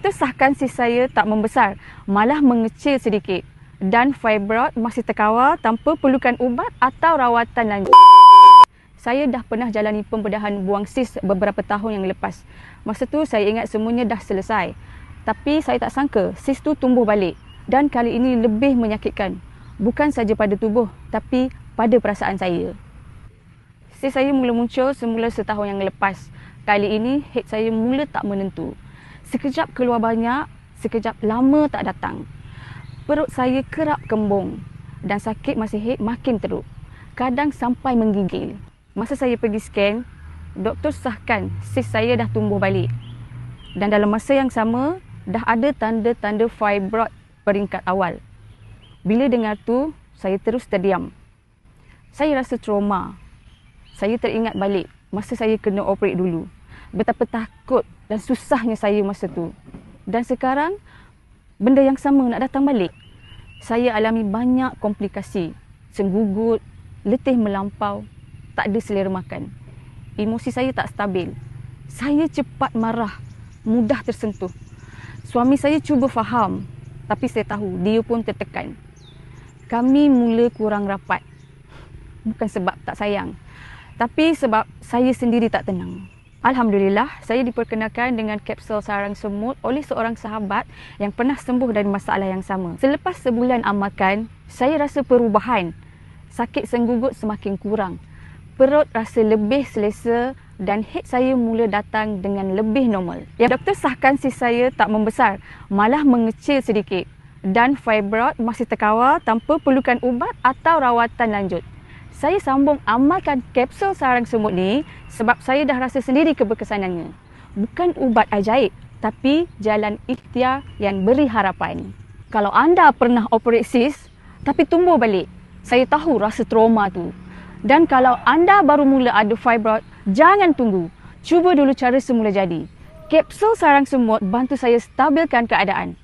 Doktor sahkan sis saya tak membesar, malah mengecil sedikit dan fibroid masih terkawal tanpa perlukan ubat atau rawatan lanjut. Saya dah pernah jalani pembedahan buang sis beberapa tahun yang lepas. Masa tu saya ingat semuanya dah selesai. Tapi saya tak sangka sis tu tumbuh balik dan kali ini lebih menyakitkan. Bukan saja pada tubuh tapi pada perasaan saya. Sis saya mula muncul semula setahun yang lepas. Kali ini head saya mula tak menentu. Sekejap keluar banyak, sekejap lama tak datang. Perut saya kerap kembung dan sakit masa head makin teruk. Kadang sampai menggigil. Masa saya pergi scan, doktor sahkan sis saya dah tumbuh balik. Dan dalam masa yang sama, dah ada tanda-tanda fibroid peringkat awal. Bila dengar tu, saya terus terdiam. Saya rasa trauma. Saya teringat balik masa saya kena operate dulu. Betapa takut dan susahnya saya masa tu. Dan sekarang, benda yang sama nak datang balik. Saya alami banyak komplikasi. Senggugut, letih melampau, tak ada selera makan. Emosi saya tak stabil. Saya cepat marah, mudah tersentuh. Suami saya cuba faham, tapi saya tahu dia pun tertekan. Kami mula kurang rapat. Bukan sebab tak sayang, tapi sebab saya sendiri tak tenang. Alhamdulillah, saya diperkenalkan dengan kapsul sarang semut oleh seorang sahabat yang pernah sembuh dari masalah yang sama. Selepas sebulan amalkan, saya rasa perubahan. Sakit senggugut semakin kurang. Perut rasa lebih selesa dan head saya mula datang dengan lebih normal. Yang doktor sahkan sis saya tak membesar, malah mengecil sedikit. Dan fibroid masih terkawal tanpa perlukan ubat atau rawatan lanjut. Saya sambung amalkan kapsul sarang semut ni sebab saya dah rasa sendiri keberkesanannya. Bukan ubat ajaib, tapi jalan ikhtiar yang beri harapan. Kalau anda pernah operate sis tapi tumbuh balik, saya tahu rasa trauma tu. Dan kalau anda baru mula ada fibroid, jangan tunggu. Cuba dulu cara semula jadi. Kapsul sarang semut bantu saya stabilkan keadaan.